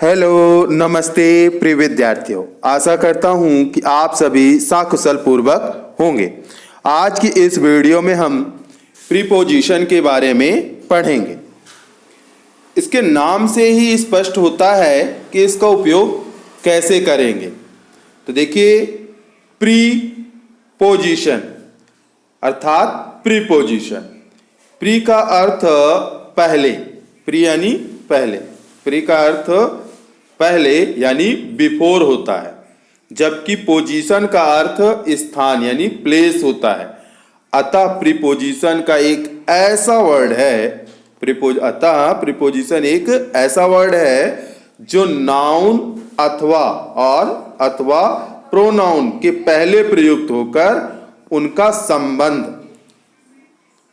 Hello, नमस्ते प्रिय विद्यार्थियों। आशा करता हूं कि आप सभी सकुशल पूर्वक होंगे। आज की इस वीडियो में हम प्रीपोजिशन के बारे में पढ़ेंगे। इसके नाम से ही स्पष्ट होता है कि इसका उपयोग कैसे करेंगे। तो देखिए, प्रीपोजिशन अर्थात प्रीपोजिशन। प्री का अर्थ पहले, प्री यानी पहले, प्री का अर्थ पहले यानी बिफोर होता है, जबकि पोजीशन का अर्थ स्थान यानी प्लेस होता है। अतः प्रीपोजिशन का एक ऐसा वर्ड है, प्रीपोजिशन एक ऐसा वर्ड है जो नाउन अथवा प्रोनाउन के पहले प्रयुक्त होकर उनका संबंध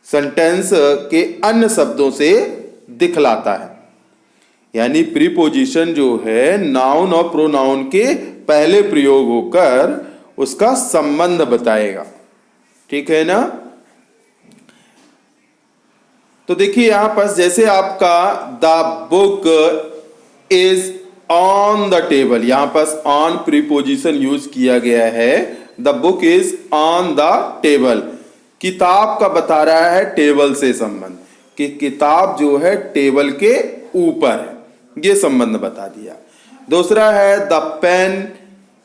सेंटेंस के अन्य शब्दों से दिखलाता है। यानी प्रीपोजिशन जो है नाउन और प्रोनाउन के पहले प्रयोग होकर उसका संबंध बताएगा। ठीक है ना। तो देखिए यहां पर जैसे आपका the book is on the table, यहां पर ऑन प्रीपोजिशन यूज किया गया है। The book is on the table, किताब का बता रहा है टेबल से संबंध, कि किताब जो है टेबल के ऊपर है, ये संबंध बता दिया। दूसरा है the pen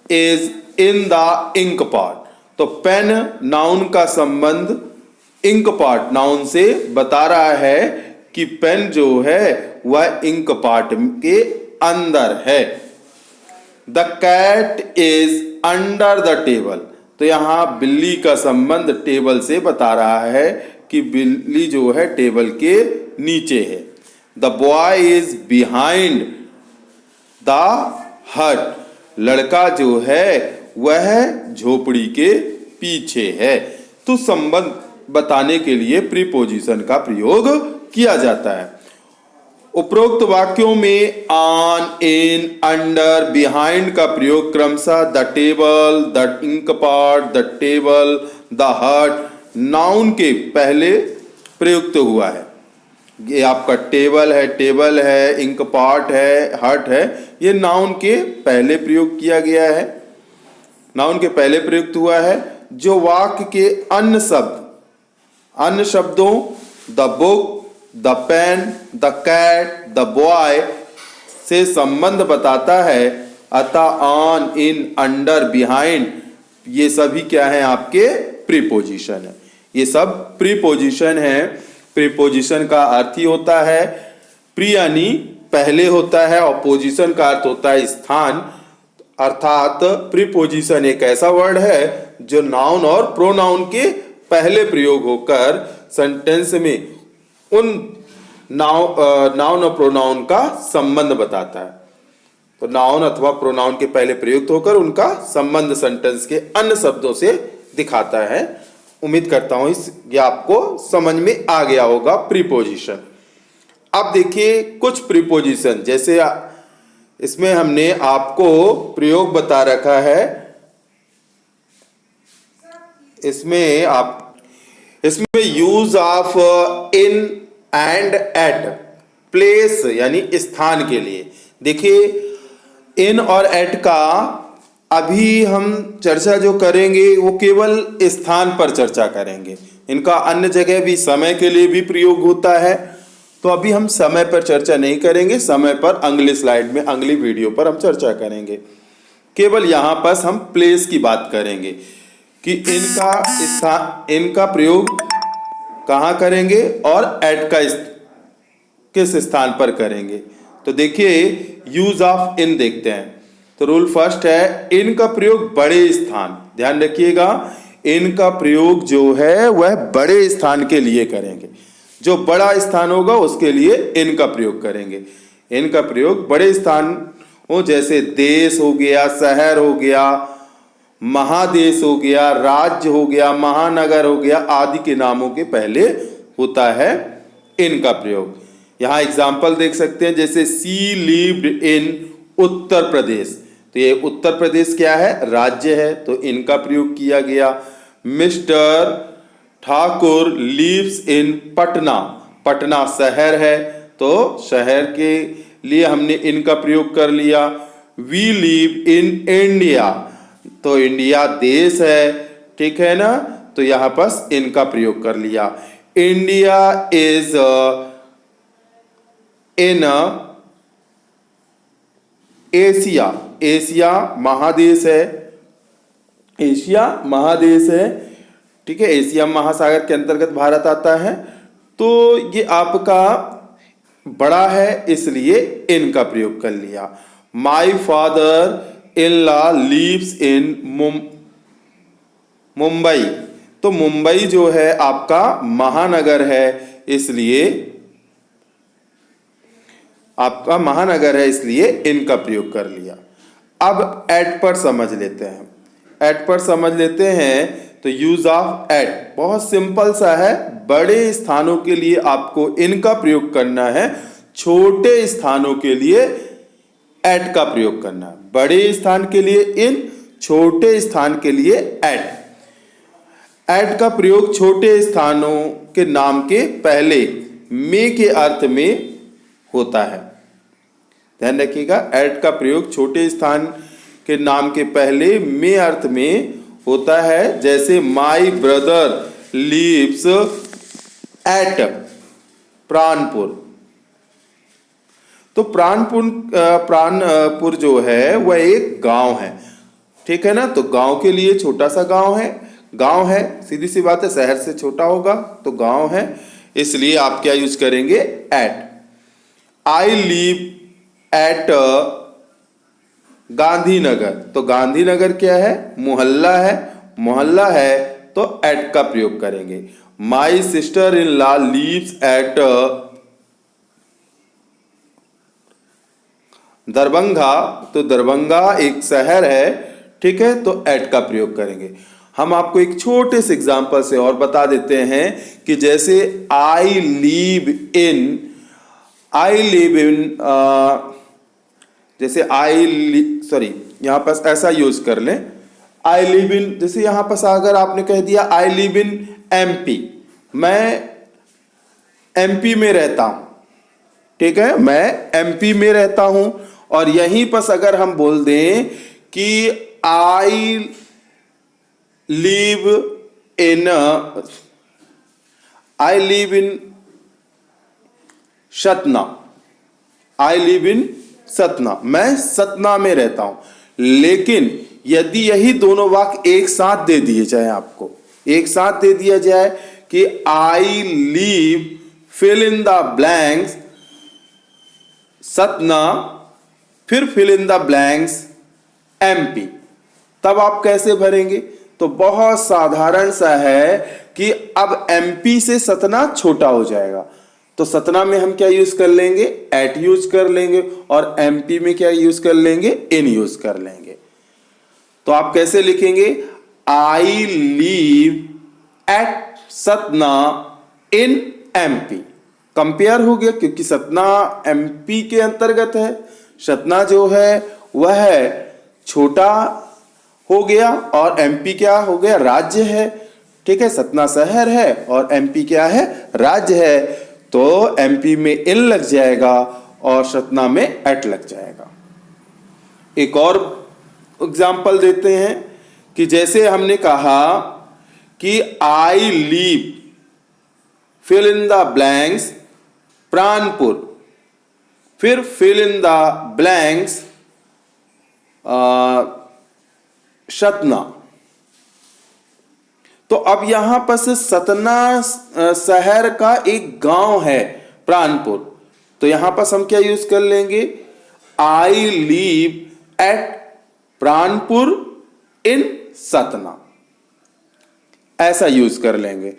is in the ink pot, तो पेन नाउन का संबंध इंक पॉट नाउन से बता रहा है कि पेन जो है वह इंक पॉट के अंदर है। The cat is under the table, तो यहां बिल्ली का संबंध टेबल से बता रहा है कि बिल्ली जो है टेबल के नीचे है। The boy is behind the हट, लड़का जो है वह झोपड़ी के पीछे है। तो संबंध बताने के लिए प्रीपोजिशन का प्रयोग किया जाता है। उपरोक्त वाक्यों में ऑन, इन, अंडर, बिहाइंड का प्रयोग क्रमशः the table, the ink pot, the table, the hut noun के पहले प्रयुक्त हुआ है। ये आपका टेबल है, इंक पॉट है, हट है, ये नाउन के पहले प्रयोग किया गया है, नाउन के पहले प्रयुक्त हुआ है। जो वाक्य के अन्य शब्दों the book, the pen, the cat, the boy से संबंध बताता है, अतः ऑन, इन, अंडर, बिहाइंड ये सभी क्या है आपके प्रीपोजिशन है। ये सब प्रीपोजिशन है। प्रीपोजिशन का अर्थ ही होता है प्री यानी पहले होता है, और पोजीशन का अर्थ होता है स्थान। अर्थात प्रीपोजिशन एक ऐसा वर्ड है जो नाउन और प्रोनाउन के पहले प्रयोग होकर सेंटेंस में उन नाउन और प्रोनाउन का संबंध बताता है। तो नाउन अथवा प्रोनाउन के पहले प्रयुक्त होकर उनका संबंध सेंटेंस के अन्य शब्दों से दिखाता है। उम्मीद करता हूं इस आपको समझ में आ गया होगा प्रीपोजिशन। अब देखिए कुछ प्रीपोजिशन, जैसे इसमें हमने आपको प्रयोग बता रखा है। इसमें use of in and at, place यानी स्थान के लिए। देखिए इन और एट का अभी हम चर्चा जो करेंगे वो केवल स्थान पर चर्चा करेंगे। इनका अन्य जगह भी समय के लिए भी प्रयोग होता है, तो अभी हम समय पर चर्चा नहीं करेंगे। समय पर अगली स्लाइड में, अगली वीडियो पर हम चर्चा करेंगे। केवल यहाँ पर हम प्लेस की बात करेंगे कि इनका प्रयोग कहाँ करेंगे और एट का किस स्थान पर करेंगे। तो देखिए यूज ऑफ इन देखते हैं। तो रूल फर्स्ट है इन का प्रयोग बड़े स्थान, ध्यान रखिएगा, इन का प्रयोग जो है वह बड़े स्थान के लिए करेंगे। जो बड़ा स्थान होगा उसके लिए इन का प्रयोग करेंगे। इन का प्रयोग बड़े स्थान हो, जैसे देश हो गया, शहर हो गया, महादेश हो गया, राज्य हो गया, महानगर हो गया आदि के नामों के पहले होता है इन का प्रयोग। यहां एग्जाम्पल देख सकते हैं, जैसे she lived in Uttar Pradesh, तो ये उत्तर प्रदेश क्या है, राज्य है, तो इनका प्रयोग किया गया। Mister Thakur lives in Patna, Patna शहर है, तो शहर के लिए हमने इन का प्रयोग कर लिया। वी लिव इन इंडिया, तो इंडिया देश है, ठीक है ना, तो यहां पर इन का प्रयोग कर लिया। India is in Asia, Asia महादेश है, एशिया महादेश है, ठीक है, एशिया महासागर के अंतर्गत भारत आता है। तो ये आपका बड़ा है इसलिए इन का प्रयोग कर लिया। My father in law lives in Mumbai, तो मुंबई जो है आपका महानगर है, इसलिए आपका महानगर है, इसलिए इन का प्रयोग कर लिया। अब एट पर समझ लेते हैं, एट पर समझ लेते हैं। तो यूज ऑफ एट बहुत सिंपल सा है, बड़े स्थानों के लिए आपको इन का प्रयोग करना है, छोटे स्थानों के लिए एट का प्रयोग करना है। बड़े स्थान के लिए इन, छोटे स्थान के लिए एट। एट का प्रयोग छोटे स्थानों के नाम के पहले में के अर्थ में होता है, ध्यान रखिएगा। एट का प्रयोग छोटे स्थान के नाम के पहले में अर्थ में होता है, जैसे my brother lives at Pranpur. तो प्राणपुर जो है वह एक गांव है, ठीक है ना, तो गांव के लिए छोटा सा गांव है, सीधी सी बात है, शहर से छोटा होगा तो गांव है, इसलिए आप क्या यूज करेंगे, at. I live at Gandhinagar, तो गांधीनगर क्या है, मोहल्ला है, तो एट का प्रयोग करेंगे। My sister in law lives at Darbhanga, तो दरभंगा एक शहर है, ठीक है, तो एट का प्रयोग करेंगे। हम आपको एक छोटे से एग्जांपल से और बता देते हैं कि जैसे आई लिव इन जैसे यहां पर ऐसा यूज कर लें, आई लिव इन, जैसे यहां पर अगर आपने कह दिया आई लिव इन एमपी, मैं एमपी में रहता हूं, ठीक है, मैं एमपी में रहता हूं, और यहीं पर अगर हम बोल दें कि I live in Satna, I live in Satna, मैं सतना में रहता हूं। लेकिन यदि यही दोनों वाक्य एक साथ दे दिए जाए, आपको एक साथ दे दिया जाए कि I live fill in the blanks Satna, फिर fill in the blanks MP, तब आप कैसे भरेंगे? तो बहुत साधारण सा है कि अब एमपी से सतना छोटा हो जाएगा, तो सतना में हम क्या यूज कर लेंगे, एट यूज कर लेंगे, और एमपी में क्या यूज कर लेंगे, इन यूज कर लेंगे। तो आप कैसे लिखेंगे, आई leave eight Satna in MP. Compare हो गया क्योंकि सतना एमपी के अंतर्गत है, सतना जो है वह छोटा हो गया और एमपी क्या हो गया, राज्य है, ठीक है, सतना शहर है और एमपी क्या है, राज्य है, तो एमपी में इन लग जाएगा और सतना में एट लग जाएगा। एक और एग्जाम्पल देते हैं कि जैसे हमने कहा कि I leave fill in the blanks Pranpur, फिर fill in the blanks Satna. तो अब यहां पर से सतना शहर का एक गांव है प्राणपुर, तो यहां पर हम क्या यूज कर लेंगे, आई leave at Pranpur in Satna, ऐसा यूज कर लेंगे।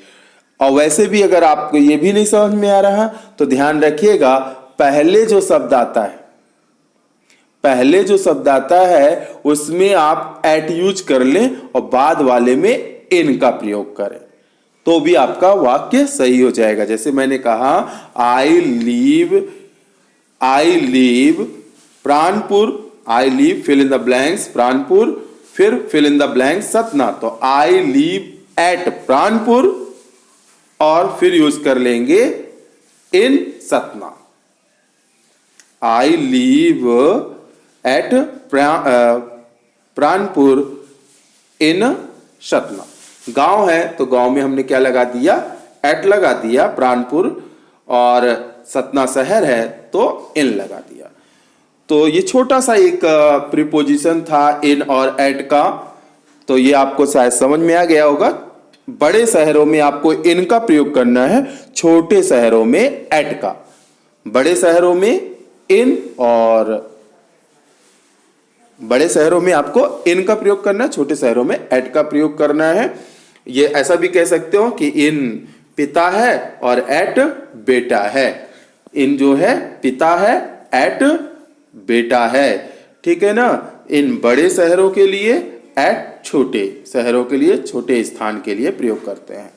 और वैसे भी अगर आपको ये भी नहीं समझ में आ रहा तो ध्यान रखिएगा, पहले जो शब्द आता है उसमें आप एट यूज कर लें और बाद वाले में इन का प्रयोग करें, तो भी आपका वाक्य सही हो जाएगा। जैसे मैंने कहा I leave Pranpur, I leave fill in the blanks Pranpur, फिर fill in the blanks Satna, तो आई लीव एट प्राणपुर और फिर यूज कर लेंगे in Satna. I leave at Pranpur in Satna. गांव है तो गांव में हमने क्या लगा दिया, एट लगा दिया प्राणपुर, और सतना शहर है तो इन लगा दिया। तो ये छोटा सा एक प्रीपोजिशन था इन और एट का, तो ये आपको शायद समझ में आ गया होगा। बड़े शहरों में आपको इन का प्रयोग करना है, छोटे शहरों में एट का। बड़े शहरों में इन और बड़े शहरों में आपको इन का प्रयोग करना है, छोटे शहरों में एट का प्रयोग करना है। ये ऐसा भी कह सकते हो कि इन पिता है और एट बेटा है। इन जो है पिता है, एट बेटा है, ठीक है ना। इन बड़े शहरों के लिए, एट छोटे शहरों के लिए, छोटे स्थान के लिए प्रयोग करते हैं।